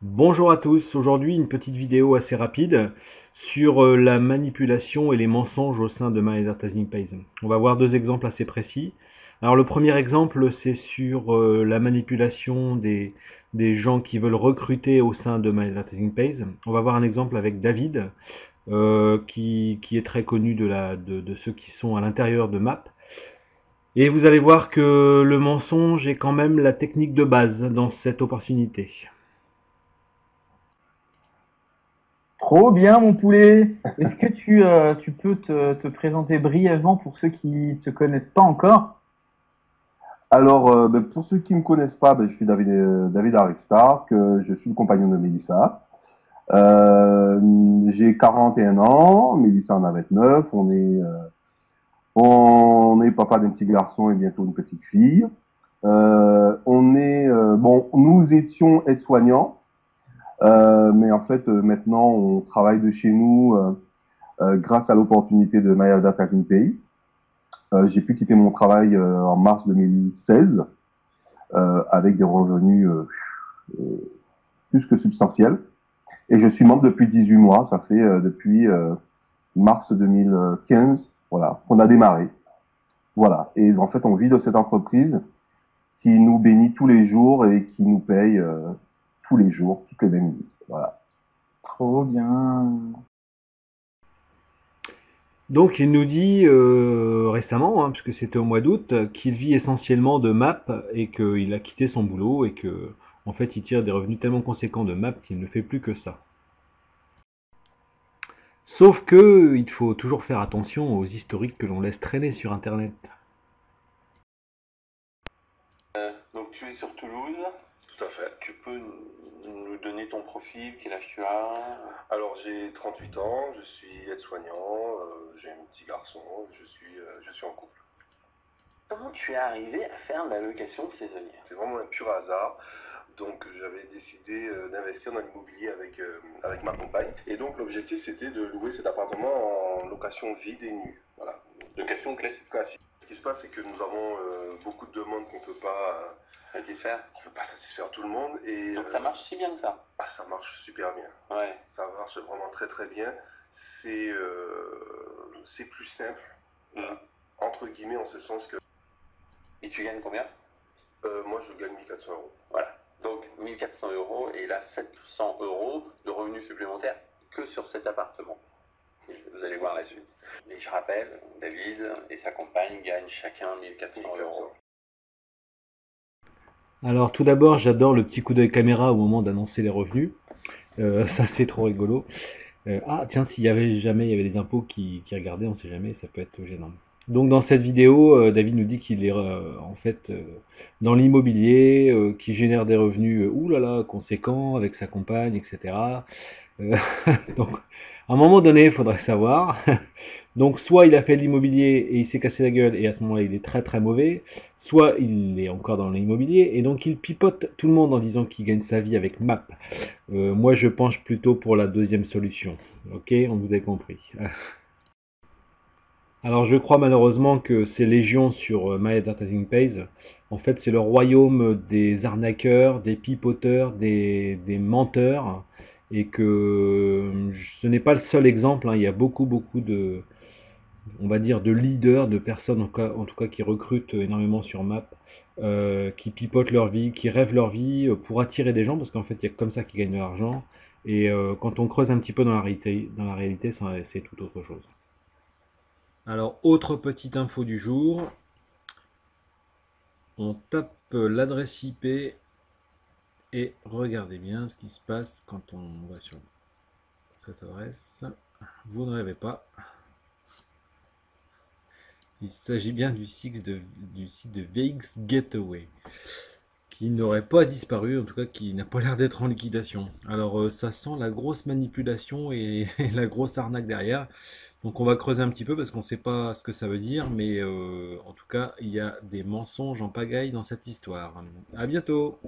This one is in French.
Bonjour à tous, aujourd'hui une petite vidéo assez rapide sur la manipulation et les mensonges au sein de My Advertising Pays. On va voir deux exemples assez précis. Alors le premier exemple c'est sur la manipulation des gens qui veulent recruter au sein de My Advertising Pays. On va voir un exemple avec David qui est très connu de ceux qui sont à l'intérieur de MAP. Et vous allez voir que le mensonge est quand même la technique de base dans cette opportunité. Trop bien, mon poulet. Est-ce que tu peux te présenter brièvement pour ceux qui ne te connaissent pas encore? Pour ceux qui ne me connaissent pas, je suis David Arikstark, je suis le compagnon de Mélissa. J'ai 41 ans, Mélissa en a 29, on est papa d'un petit garçon et bientôt une petite fille. Nous étions aides-soignants, mais en fait maintenant on travaille de chez nous grâce à l'opportunité de My Data Pays. J'ai pu quitter mon travail en mars 2016 avec des revenus plus que substantiels. Et je suis membre depuis 18 mois, ça fait depuis mars 2015, voilà, qu'on a démarré. Voilà. Et en fait, on vit de cette entreprise qui nous bénit tous les jours et qui nous paye tous les jours, toutes les 20 minutes. Voilà. Trop bien. Donc il nous dit récemment, hein, puisque c'était au mois d'août, qu'il vit essentiellement de MAP et qu'il a quitté son boulot et que en fait il tire des revenus tellement conséquents de MAP qu'il ne fait plus que ça. Sauf que il faut toujours faire attention aux historiques que l'on laisse traîner sur internet. Donc tu es sur Toulouse, Tout à fait. tu peux nous donner ton profil, quel âge tu as? Alors j'ai 38 ans, je suis aide-soignant, j'ai un petit garçon, je suis en couple. Comment tu es arrivé à faire de la location saisonnière? C'est vraiment un pur hasard. Donc j'avais décidé d'investir dans l'immobilier avec ma compagne. Et donc l'objectif c'était de louer cet appartement en location vide et nue. Voilà. Location classique. Classique. Ce qui se passe c'est que nous avons beaucoup de demandes qu'on ne peut pas Satisfaire. satisfaire tout le monde. Et Donc ça marche si bien que ça? ça marche super bien. Ouais. Ça marche vraiment très très bien. C'est plus simple, entre guillemets, en ce sens que Et tu gagnes combien? moi je gagne 1400 euros. Voilà. Donc 1400 euros et là 700 euros de revenus supplémentaires que sur cet appartement. Vous allez voir la suite. Et je rappelle, David et sa compagne gagnent chacun 1400 euros. Alors tout d'abord j'adore le petit coup d'œil caméra au moment d'annoncer les revenus. Ça c'est trop rigolo. Ah tiens, s'il y avait des impôts qui regardaient, on sait jamais, ça peut être gênant. Donc dans cette vidéo, David nous dit qu'il est en fait dans l'immobilier, qui génère des revenus oulala conséquents avec sa compagne, etc. Donc à un moment donné, il faudrait savoir. Donc soit il a fait de l'immobilier et il s'est cassé la gueule et à ce moment-là il est très très mauvais, soit il est encore dans l'immobilier et donc il pipote tout le monde en disant qu'il gagne sa vie avec MAP. Moi je penche plutôt pour la deuxième solution. Ok, on vous a compris. Alors je crois malheureusement que c'est légion sur My Advertising Pays. En fait c'est le royaume des arnaqueurs, des pipoteurs, des menteurs et que ce n'est pas le seul exemple, hein. Il y a beaucoup de, on va dire, de leaders, de personnes en tout cas qui recrutent énormément sur Map, qui pipotent leur vie, qui rêvent leur vie pour attirer des gens, parce qu'en fait il y a comme ça qu'ils gagnent de l'argent. Et quand on creuse un petit peu dans la réalité, c'est tout autre chose. Alors, autre petite info du jour, on tape l'adresse IP et regardez bien ce qui se passe quand on va sur cette adresse. Vous ne rêvez pas. Il s'agit bien du site de VX Gateway, qui n'aurait pas disparu, en tout cas qui n'a pas l'air d'être en liquidation. Alors ça sent la grosse manipulation et la grosse arnaque derrière. Donc on va creuser un petit peu parce qu'on ne sait pas ce que ça veut dire, mais en tout cas il y a des mensonges en pagaille dans cette histoire. À bientôt!